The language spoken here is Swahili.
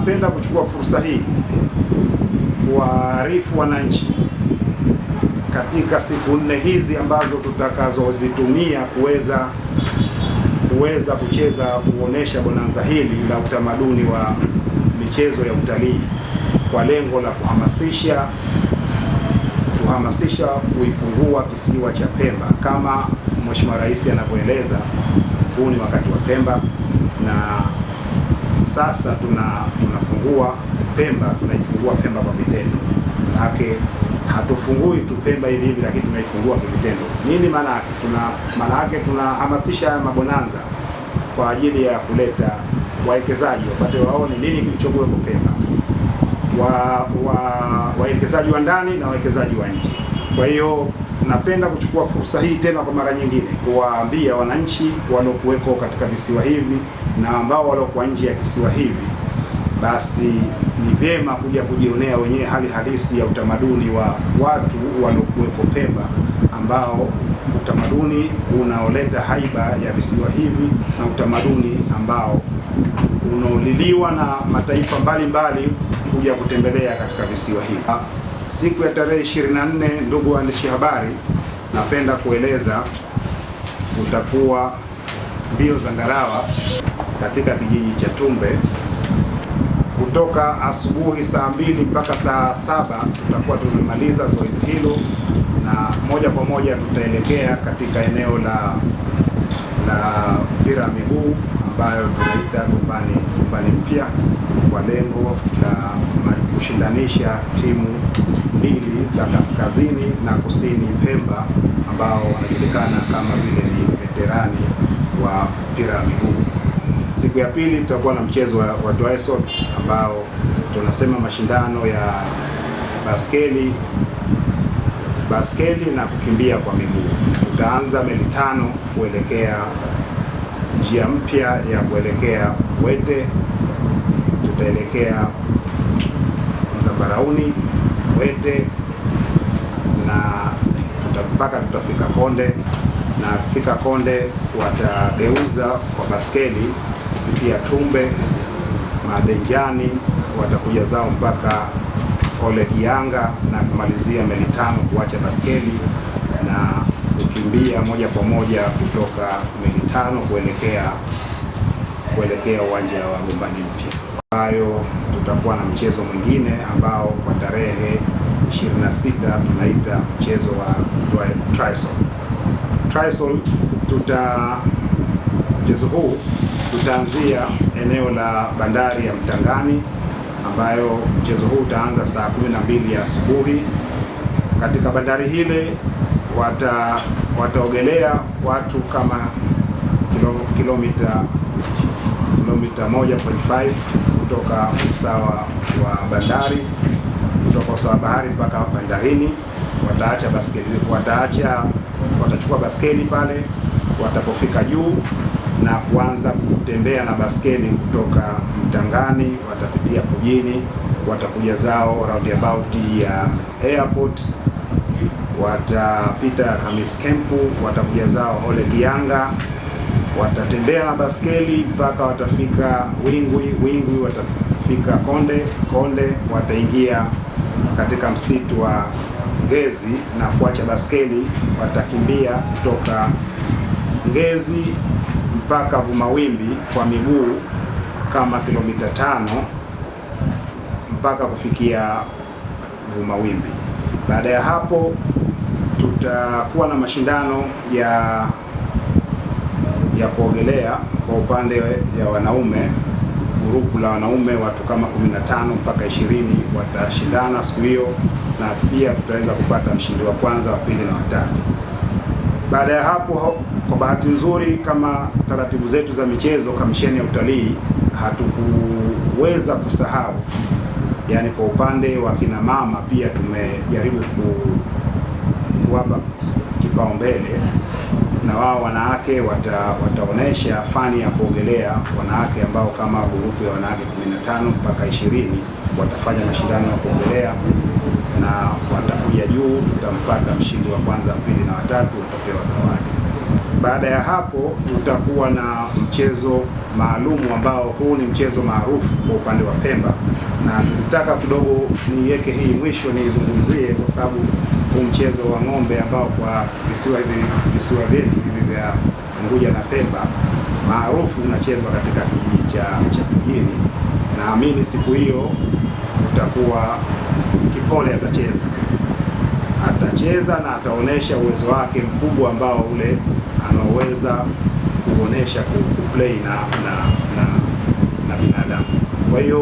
Napenda kuchukua fursa hii kuwaarifu wananchi katika siku 4 hizi ambazo tutakazozitumia kuweza kuonesha bonanza hili la utamaduni wa michezo ya utalii kwa lengo la kuhamasisha kuifungua kisiwa cha Pemba. Kama Mheshimiwa Rais anavyoeleza, huu ni wakati wa Pemba, na sasa tunaifungua Pemba kwa vitendo. Manake hatufungui tu Pemba hivi hivi, lakini tunaifungua kwa vitendo. Nini maana yake? Maana yake tunahamasisha mabonanza kwa ajili ya kuleta wawekezaji wapate waone nini kilichokuwepo Pemba, wawekezaji wa ndani na wawekezaji wa nje. Kwa hiyo napenda kuchukua fursa hii tena kwa mara nyingine kuwaambia wananchi waliokuweko katika visiwa hivi na ambao waliokuwa nje ya kisiwa hivi, basi ni vyema kuja kujionea wenyewe hali halisi ya utamaduni wa watu waliokuweko Pemba, ambao utamaduni unaoleta haiba ya visiwa hivi na utamaduni ambao unaoliliwa na mataifa mbalimbali kuja kutembelea katika visiwa hivi. Siku ya tarehe 24, ndugu waandishi habari, napenda kueleza kutakuwa mbio za ngarawa katika kijiji cha Tumbe kutoka asubuhi saa 2 mpaka saa 7. Tutakuwa tumemaliza zoezi hilo na moja kwa moja tutaelekea katika eneo la mpira wa miguu ambayo tunaita Gombani Mpya, kwa lengo la kushindanisha timu 2 za kaskazini na kusini Pemba ambao wanajulikana kama vile ni veterani wa mpira wa miguu. Siku ya pili tutakuwa na mchezo wa Dryson ambao tunasema mashindano ya baskeli na kukimbia kwa miguu. Tutaanza meli 5 kuelekea njia mpya ya kuelekea Wete, tutaelekea Mzambarauni, Wete na mpaka tutafika Konde, na kufika Konde watageuza kwa baskeli kupitia Tumbe, Madenjani, watakuja zao mpaka Ole Kianga na kumalizia meli 5 kuacha baskeli na kukimbia moja kwa moja kutoka meli 5 kuelekea uwanja wa Gombani Mpya. Hayo tutakuwa na mchezo mwingine ambao kwa tarehe 26 tunaita mchezo wa Tryson. Mchezo huu tutaanzia eneo la bandari ya Mtangani, ambayo mchezo huu utaanza saa 12 ya asubuhi. Katika bandari hile wataogelea watu kama kilomita 1.5 kutoka usawa wa bandari, kutoka usawa bahari mpaka bandarini. Watachukua baskeli pale watapofika juu na kuanza kutembea na baskeli kutoka Mtangani, watapitia Pujini, watakuja zao roundabout ya airport, watapita Hamis Kempu, watakuja zao Ole Kianga, watatembea na baskeli mpaka watafika Wingwi, watafika Konde, wataingia katika msitu wa Ngezi na kuacha baskeli, watakimbia kutoka Ngezi mpaka Vumawimbi kwa miguu kama kilomita 5 mpaka kufikia Vumawimbi. Baada ya hapo tutakuwa na mashindano ya kuogelea kwa upande ya wanaume. Grupu la wanaume watu kama 15 mpaka 20 watashindana siku hiyo, na pia tutaweza kupata mshindi wa kwanza, wa pili na wa tatu. Baada ya hapo, kwa bahati nzuri, kama taratibu zetu za michezo, Kamisheni ya Utalii, hatukuweza kusahau, yani kwa upande wa kina mama pia tumejaribu kuwapa kipaumbele, na wao wanawake wataonesha fani ya kuogelea. Wanawake ambao kama grupu ya wanawake 15 mpaka 20 watafanya mashindano ya kuogelea na watakuja juu. Tutampata mshindi wa kwanza, wa pili na wa tatu, watapewa zawadi. Baada ya hapo utakuwa na mchezo maalumu ambao huu ni mchezo maarufu kwa upande wa Pemba, na nilitaka kidogo niweke hii mwisho niizungumzie, kwa sababu huu mchezo wa ng'ombe ambao kwa visiwa vyetu hivi vya Unguja na Pemba maarufu unachezwa katika kijiji cha Pujini. Naamini siku hiyo utakuwa Kipole atacheza na ataonesha uwezo wake mkubwa ambao ule anaoweza kuonesha kuplay na binadamu. Kwa hiyo